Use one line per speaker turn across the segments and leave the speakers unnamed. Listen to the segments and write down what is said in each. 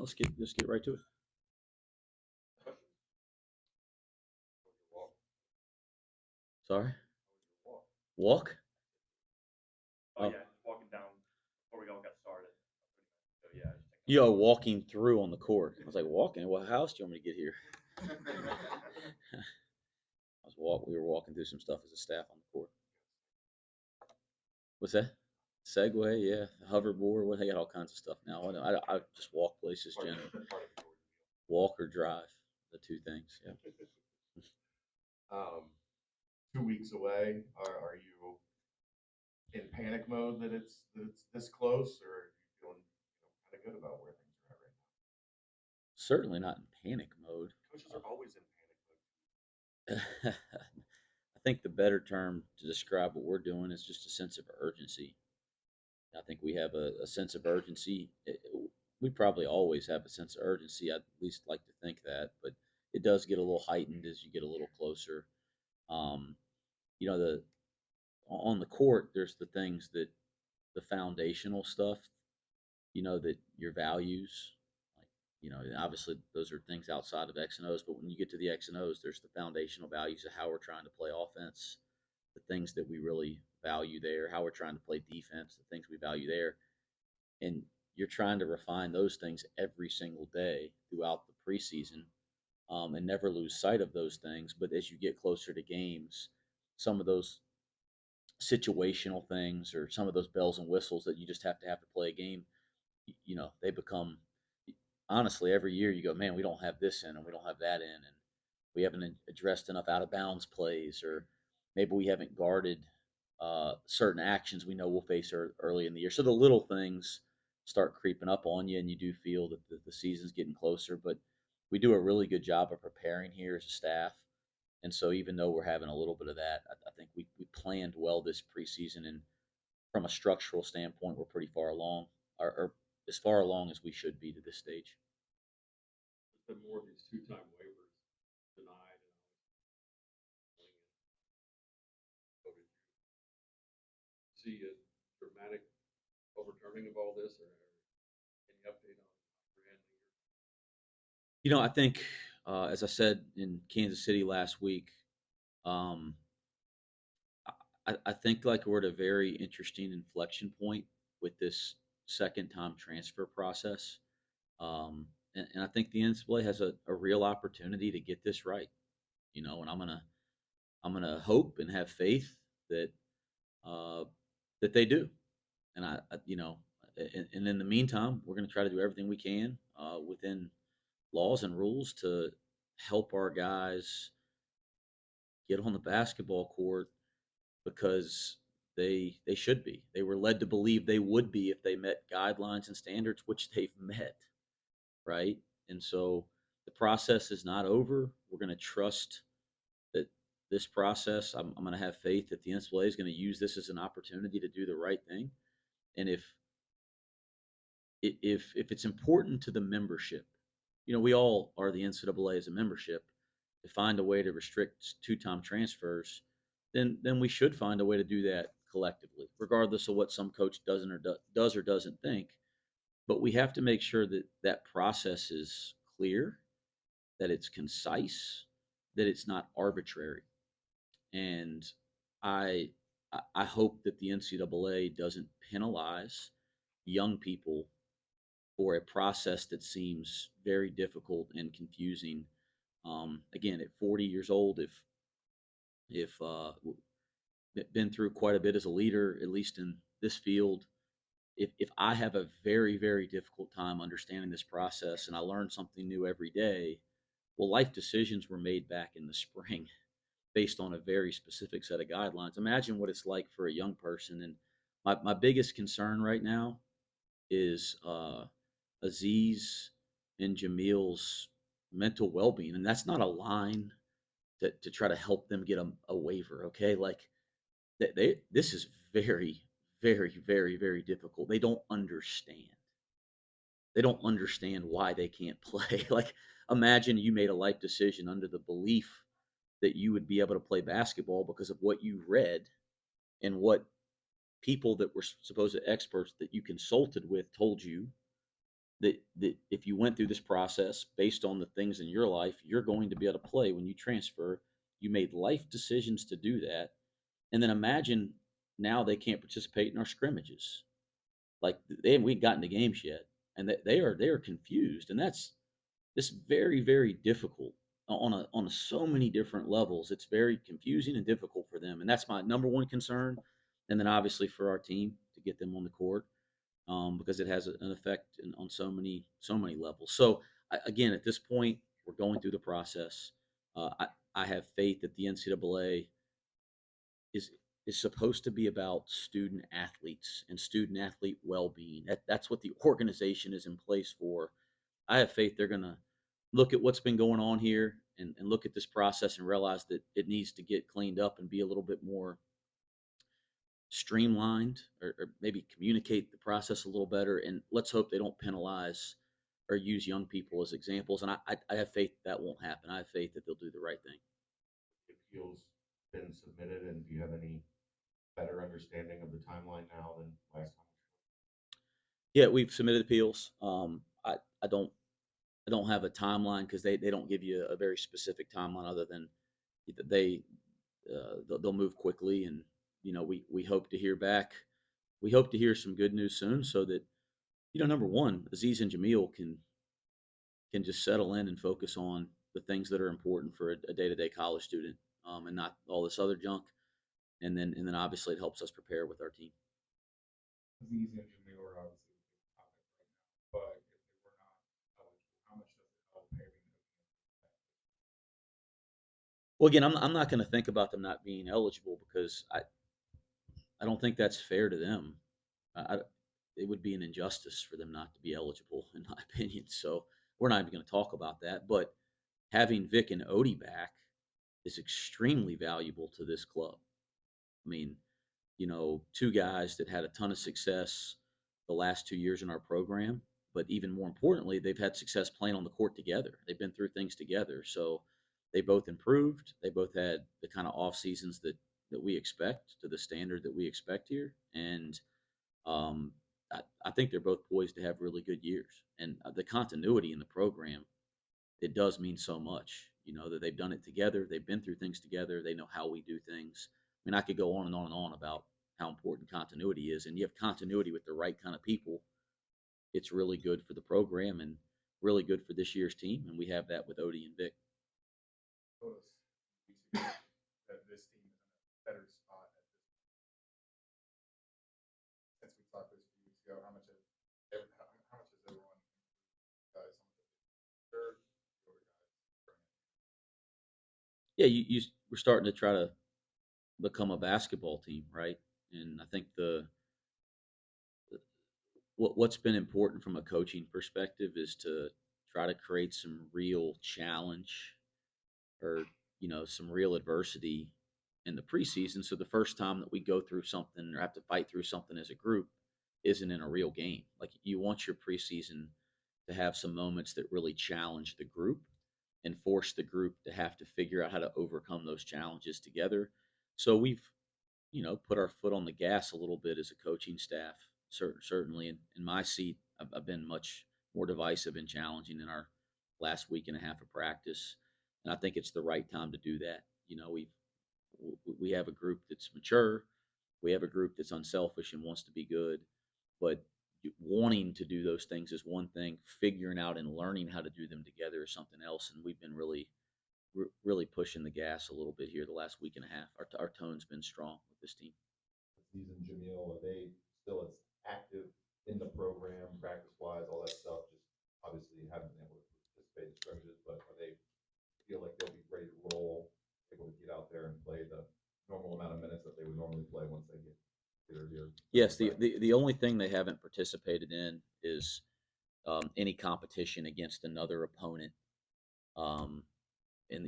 Let's get right to it. Sorry. Walk?
Oh, yeah, just walking down before we all got started. So yeah,
Yo, walking through on the court. I was like, walking? What house do you want me to get here? We were walking through some stuff as a staff on the court. What's that? Segway, yeah. Hoverboard. What they got all kinds of stuff now. I just walk places generally. Walk or drive, the two things. Yeah.
2 weeks away. Are you in panic mode that it's this close, or are you feeling kind of good about where things are at right now?
Certainly not in panic mode.
Coaches are always in panic
I think the better term to describe what we're doing is just a sense of urgency. I think we have a sense of urgency. We probably always have a sense of urgency. I'd at least like to think that, but it does get a little heightened as you get a little closer. Um, the on the court, there's the things that the foundational stuff. That your values, like obviously those are things outside of X and O's. But when you get to the X and O's, there's the foundational values of how we're trying to play offense, the things that we really value there, how we're trying to play defense, the things we value there. And you're trying to refine those things every single day throughout the preseason, and never lose sight of those things. But as you get closer to games, some of those situational things or some of those bells and whistles that you just have to play a game, they become, honestly, every year you go, man, we don't have this in and we don't have that in, and we haven't addressed enough out of bounds plays, or maybe we haven't guarded certain actions we know we'll face early in the year. So the little things start creeping up on you, and you do feel that the season's getting closer. But we do a really good job of preparing here as a staff. And so even though we're having a little bit of that, I think we planned well this preseason. And from a structural standpoint, we're pretty far along, or as far along as we should be to this stage.
There's been more of these two-time waivers denied. So did you see a dramatic overturning of all this, or any update on your handling?
I think, as I said in Kansas City last week, um, I think like we're at a very interesting inflection point with this second time transfer process. And I think the NCAA has a real opportunity to get this right. And I'm gonna hope and have faith that uh, that they do. And and in the meantime, we're gonna try to do everything we can within laws and rules to help our guys get on the basketball court, because they should be. They were led to believe they would be if they met guidelines and standards, which they've met, right? And so the process is not over. We're going to trust that this process. I'm going to have faith that the NCAA is going to use this as an opportunity to do the right thing. And if it's important to the membership, we all are the NCAA as a membership, to find a way to restrict two-time transfers, then we should find a way to do that collectively, regardless of what some coach does or doesn't think. But we have to make sure that that process is clear, that it's concise, that it's not arbitrary. And I I hope that the NCAA doesn't penalize young people for a process that seems very difficult and confusing. Again, at 40 years old, if been through quite a bit as a leader, at least in this field, if I have a very, very difficult time understanding this process and I learn something new every day, well, life decisions were made back in the spring based on a very specific set of guidelines. Imagine what it's like for a young person. And my biggest concern right now is Aziz and Jamille's mental well being. And that's not a line to try to help them get a waiver, okay? Like, this is very, very, very, very difficult. They don't understand. They don't understand why they can't play. Like, imagine you made a life decision under the belief that you would be able to play basketball because of what you read and what people that were supposed experts that you consulted with told you, that if you went through this process based on the things in your life, you're going to be able to play when you transfer. You made life decisions to do that. And then imagine now they can't participate in our scrimmages. Like we ain't gotten to games yet, and they are confused, and that's this very very difficult on so many different levels. It's very confusing and difficult for them, and that's my number one concern. And then obviously for our team to get them on the court, because it has an effect on so many levels. So again, at this point, we're going through the process. I have faith that the NCAA is is supposed to be about student athletes and student athlete well-being. That's what the organization is in place for. I have faith they're going to look at what's been going on here and look at this process and realize that it needs to get cleaned up and be a little bit more streamlined, or maybe communicate the process a little better. And let's hope they don't penalize or use young people as examples. And I have faith that won't happen. I have faith that they'll do the right thing.
The appeals been submitted, and do you have any better understanding of the timeline now than last time?
Yeah, we've submitted appeals. I don't have a timeline because they don't give you a very specific timeline other than they they'll move quickly. And we hope to hear back. We hope to hear some good news soon, so that number one, Aziz and Jamille can just settle in and focus on the things that are important for a day-to-day college student, and not all this other junk. And then obviously it helps us prepare with our team.
Aziz and Jamille are obviously the big topic right now, but if they were not eligible, how much does it help having them?
Well, again, I'm not going to think about them not being eligible because I don't think that's fair to them. I, it would be an injustice for them not to be eligible, in my opinion. So we're not even going to talk about that. But having Vic and Odie back is extremely valuable to this club. I mean, two guys that had a ton of success the last 2 years in our program, but even more importantly, they've had success playing on the court together. They've been through things together. So they both improved. They both had the kind of off seasons that we expect, to the standard that we expect here. And um, I think they're both poised to have really good years. And the continuity in the program, it does mean so much. That they've done it together. They've been through things together. They know how we do things. I mean, I could go on and on and on about how important continuity is. And you have continuity with the right kind of people. It's really good for the program and really good for this year's team. And we have that with Odie and Vic.
Told us weeks ago that this team is in a better spot at this point. Since we talked this a few weeks ago, how much has everyone guys some of the third the older guys bring it?
Yeah, we're starting to try to become a basketball team, right? And I think what's been important from a coaching perspective is to try to create some real challenge, or some real adversity in the preseason. So the first time that we go through something or have to fight through something as a group isn't in a real game. Like, you want your preseason to have some moments that really challenge the group and force the group to have to figure out how to overcome those challenges together. So we've put our foot on the gas a little bit as a coaching staff. Certainly in my seat, I've been much more divisive and challenging in our last week and a half of practice, and I think it's the right time to do that. We have a group that's mature, we have a group that's unselfish and wants to be good, but wanting to do those things is one thing. Figuring out and learning how to do them together is something else, and we've been really pushing the gas a little bit here the last week and a half. Our tone's been strong with this team.
Aziz and Jamille, are they still as active in the program, practice-wise, all that stuff? Just obviously haven't been able to participate in scrimmages, but are they feel like they'll be ready to roll, able to get out there and play the normal amount of minutes that they would normally play once they get their year?
Yes, the only thing they haven't participated in is any competition against another opponent. And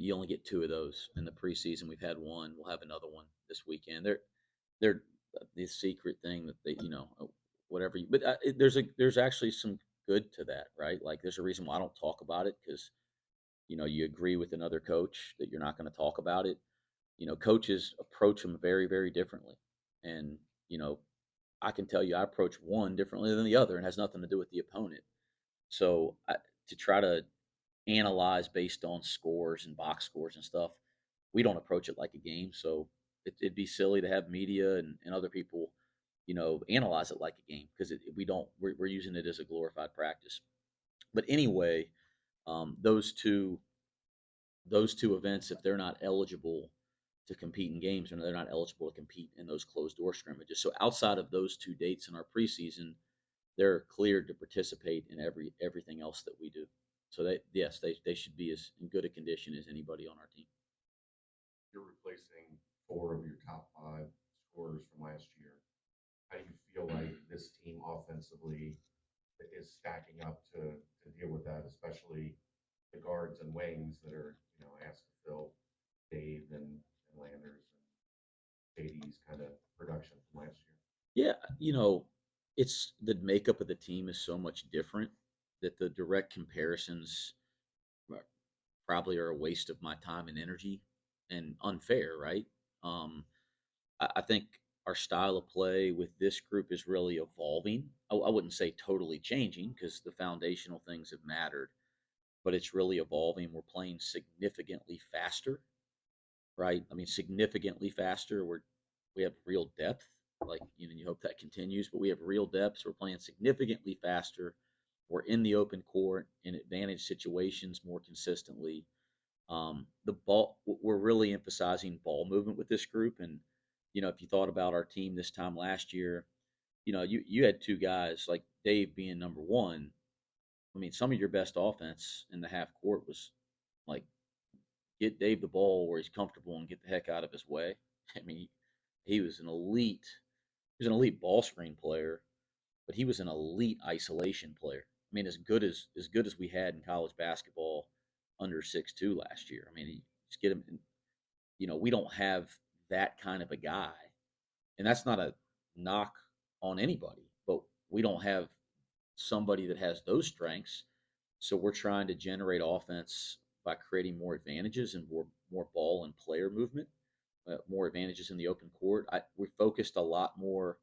you only get two of those in the preseason. We've had one. We'll have another one this weekend. They're the secret thing that they, whatever. But there's actually some good to that, right? Like, there's a reason why I don't talk about it, because you agree with another coach that you're not going to talk about it. Coaches approach them very, very differently, and I can tell you I approach one differently than the other, and has nothing to do with the opponent. So to try to analyze based on scores and box scores and stuff, we don't approach it like a game. So it'd be silly to have media and other people, analyze it like a game because we don't. We're using it as a glorified practice. But anyway, um, those two those two events, if they're not eligible to compete in games, or they're not eligible to compete in those closed door scrimmages. So outside of those two dates in our preseason, they're cleared to participate in everything else that we do. So they should be as in good a condition as anybody on our team.
You're replacing 4 of your top 5 scorers from last year. How do you feel like this team offensively is stacking up to deal with that, especially the guards and wings that are, asked to fill Dave and Landers and JD's kind of production from last year?
Yeah, it's the makeup of the team is so much different that the direct comparisons uh, probably are a waste of my time and energy and unfair, right? Um, I think our style of play with this group is really evolving. I wouldn't say totally changing because the foundational things have mattered, but it's really evolving. We're playing significantly faster, right? I mean, significantly faster. We have real depth, like you hope that continues, but we have real depth. So we're playing significantly faster. We're in the open court in advantage situations more consistently. The ball, we're really emphasizing ball movement with this group, and if you thought about our team this time last year, you had two guys like Dave being number one. I mean, some of your best offense in the half court was like get Dave the ball where he's comfortable and get the heck out of his way. I mean, he was an elite. He was an elite ball screen player, but he was an elite isolation player. I mean, as good as we had in college basketball under 6'2" last year. I mean, just get him. We don't have that kind of a guy, and that's not a knock on anybody, but we don't have somebody that has those strengths. So we're trying to generate offense by creating more advantages and more ball and player movement, more advantages in the open court. We focused a lot more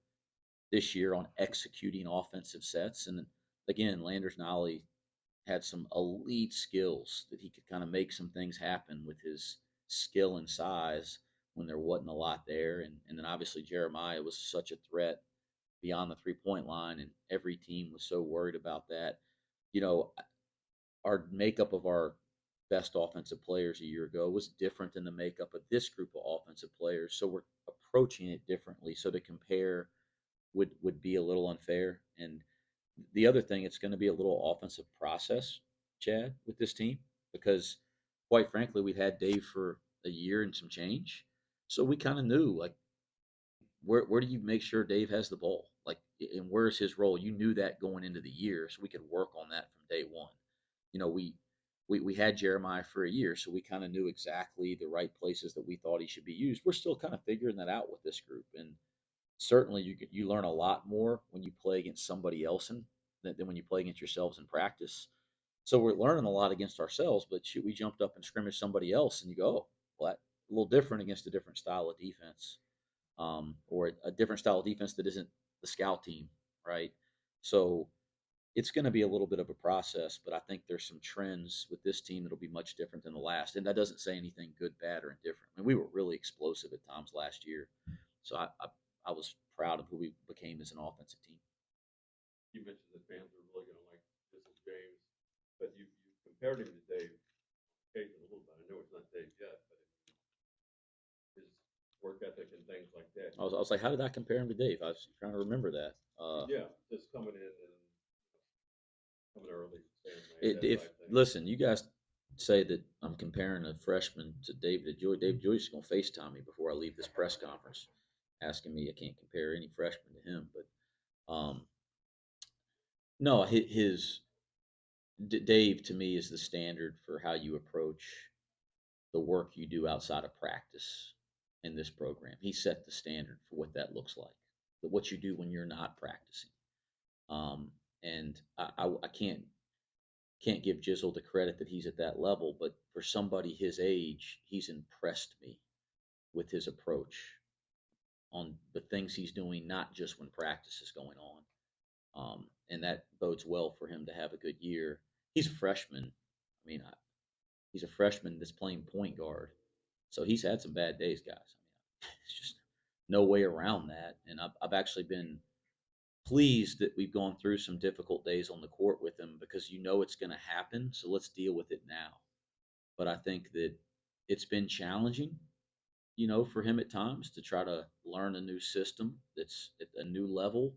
this year on executing offensive sets, and again, Landers Nolly had some elite skills that he could kind of make some things happen with his skill and size when there wasn't a lot there. And then obviously Jeremiah was such a threat beyond the 3-point line, and every team was so worried about that. You know, our makeup of our best offensive players a year ago was different than the makeup of this group of offensive players. So we're approaching it differently. So to compare would be a little unfair. And the other thing, it's going to be a little offensive process, Chad, with this team, because quite frankly, we've had Dave for a year and some change. So we kind of knew like where do you make sure Dave has the ball? Like, and where's his role? You knew that going into the year, so we could work on that from day one. You know, we had Jeremiah for a year, so we kind of knew exactly the right places that we thought he should be used. We're still kind of figuring that out with this group, and certainly you learn a lot more when you play against somebody else than when you play against yourselves in practice. So we're learning a lot against ourselves, but shoot, we jumped up and scrimmaged somebody else, and you go, oh, well, a little different against a different style of defense, or a different style of defense that isn't the scout team, right? So it's going to be a little bit of a process, but I think there's some trends with this team that'll be much different than the last. And that doesn't say anything good, bad, or indifferent. I mean, we were really explosive at times last year, so I was proud of who we became as an offensive team.
You mentioned that fans are really gonna like this is James, but you compared him to Dave occasionally a little bit. I know it's not Dave yet, but his work ethic and things like that.
I was like, how did I compare him to Dave? I was trying to remember that.
Yeah, just coming in and coming early, staying late,
If
that type thing.
listen, you guys say that I'm comparing a freshman to David Joy. David Joy's going to FaceTime me before I leave this press conference, asking me I can't compare any freshman to him. But no, Dave to me is the standard for how you approach the work you do outside of practice in this program. He set the standard for what that looks like, what you do when you're not practicing. And I can't give Jizzle the credit that he's at that level, but for somebody his age, he's impressed me with his approach on the things he's doing, not just when practice is going on. and that bodes well for him to have a good year. He's a freshman. I mean, he's a freshman that's playing point guard, so he's had some bad days, guys. I mean, it's just no way around that. And I've actually been pleased that we've gone through some difficult days on the court with him because it's going to happen. So let's deal with it now. But I think that it's been challenging, for him at times to try to learn a new system that's at a new level.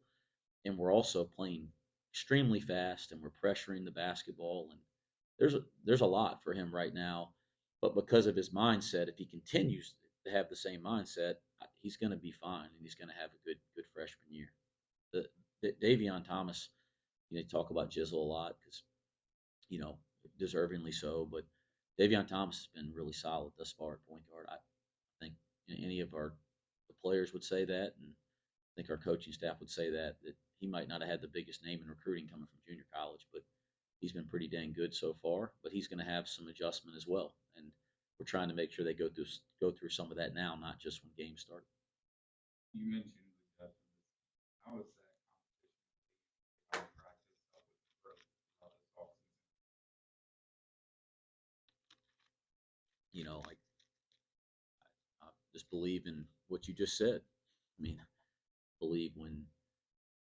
And we're also playing extremely fast and we're pressuring the basketball. And there's a lot for him right now. But because of his mindset, if he continues to have the same mindset, he's going to be fine and he's going to have a good freshman year. The Davion Thomas, talk about Jizzle a lot because, you know, deservingly so. But Davion Thomas has been really solid thus far at point guard. I think any of the players would say that, and I think our coaching staff would say that he might not have had the biggest name in recruiting coming from junior college, but he's been pretty dang good so far. But he's going to have some adjustment as well, and we're trying to make sure they go through some of that now, not just when games start.
You mentioned the depth of this team. How is that competition how practice up with the growth this offseason?
Like I just believe in what you just said. I mean, believe when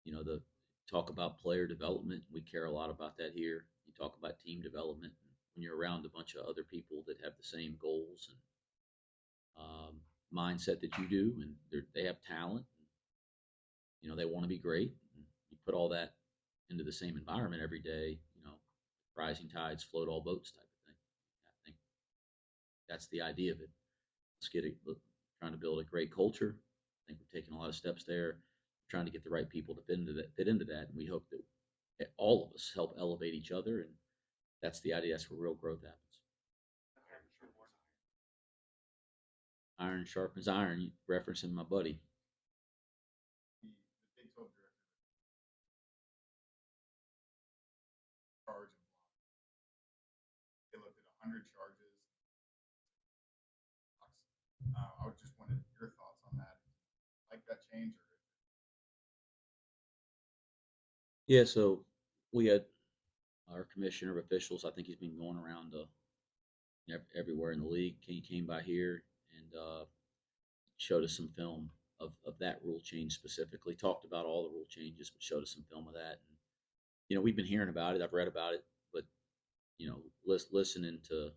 the talk about player development. We care a lot about that here. You talk about team development when you're around a bunch of other people that have the same goals and mindset that you do, and they have talent. And, they want to be great. And you put all that into the same environment every day. Rising tides float all boats type of thing. I think that's the idea of it. Let's get it. Trying to build a great culture. I think we're taking a lot of steps there. Trying to get the right people to fit into that, and we hope that all of us help elevate each other, and that's the idea. That's where real growth happens. Iron sharpens iron. You referencing my buddy.
The Big 12 director charge and block. They looked at 100 charges. I was just wanted your thoughts on that. Like that change or
Yeah, so we had our commissioner of officials. I think he's been going around everywhere in the league. He came by here and showed us some film of that rule change specifically. Talked about all the rule changes, but showed us some film of that. And we've been hearing about it. I've read about it, but listening to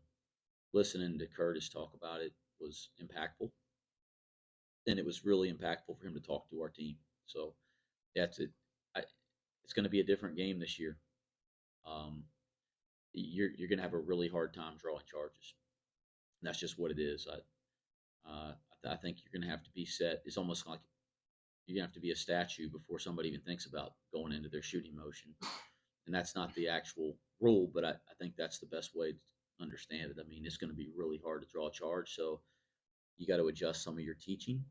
Curtis talk about it was impactful, and it was really impactful for him to talk to our team. So that's it. It's going to be a different game this year. Um, you're going to have a really hard time drawing charges. And that's just what it is. I think you're going to have to be set. It's almost like you're going to have to be a statue before somebody even thinks about going into their shooting motion. And that's not the actual rule, but I think that's the best way to understand it. I mean, it's going to be really hard to draw a charge. So you got to adjust some of your teaching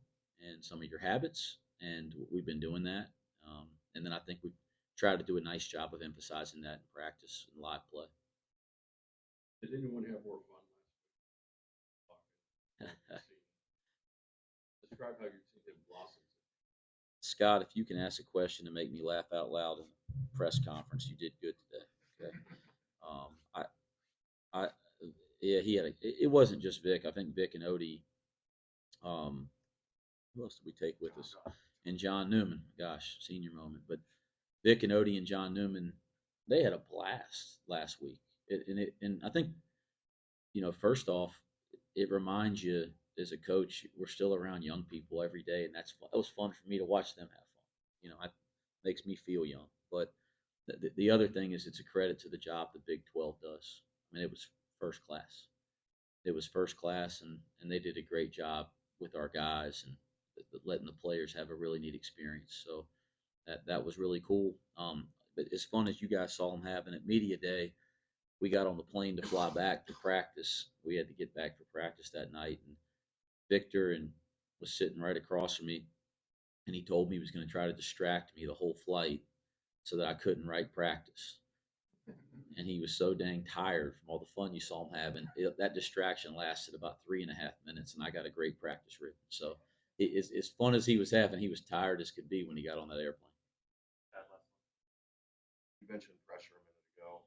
and some of your habits. And we've been doing that. And then I think we've tried to do a nice job of emphasizing that in practice and live play.
Did anyone have more fun last week? Describe how you've seen him blossom.
Scott, if you can ask a question to make me laugh out loud in a press conference, you did good today. Okay. Yeah, it wasn't just Vic. I think Vic and Odie. Who else did we take with us? And John Newman. Gosh, senior moment. But Vic and Odie and John Newman, they had a blast last week. And I think, first off, it reminds you as a coach, we're still around young people every day, and that was fun for me to watch them have fun. It makes me feel young. But the other thing is, it's a credit to the job the Big 12 does. I mean, it was first class. It was first class, and they did a great job with our guys and letting the players have a really neat experience. So that was really cool. But as fun as you guys saw them having at media day, we got on the plane to fly back to practice. We had to get back for practice that night, and Victor was sitting right across from me, and he told me he was going to try to distract me the whole flight so that I couldn't write practice. And he was so dang tired from all the fun you saw him having. That distraction lasted about 3.5 minutes, and I got a great practice written. So as fun as he was having, he was tired as could be when he got on that airplane.
mentioned pressure a minute ago.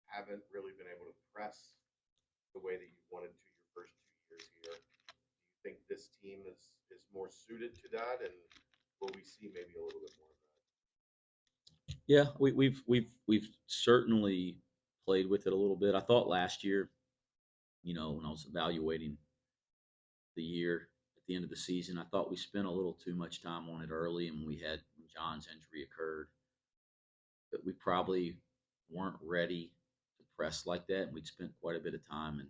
Haven't really been able to press the way that you wanted to your first 2 years here. Do you think this team is more suited to that, and will we see maybe a little bit more of that?
Yeah, we've certainly played with it a little bit. I thought last year, when I was evaluating the year at the end of the season, I thought we spent a little too much time on it early, and when John's injury occurred, that we probably weren't ready to press like that, and we'd spent quite a bit of time in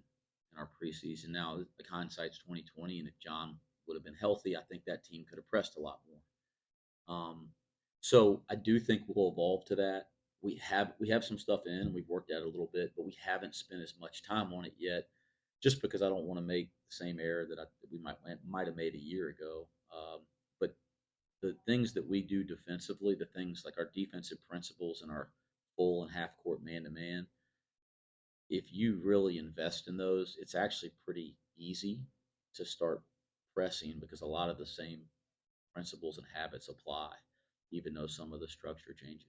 our preseason. Now, the hindsight's 2020, and if John would have been healthy, I think that team could have pressed a lot more. So I do think we'll evolve to that. We have some stuff in, and we've worked at it a little bit, but we haven't spent as much time on it yet, just because I don't want to make the same error that we might have made a year ago. But the things that we do defensively, the things like our defensive principles and our full and half court man to man, if you really invest in those, it's actually pretty easy to start pressing because a lot of the same principles and habits apply, even though some of the structure changes.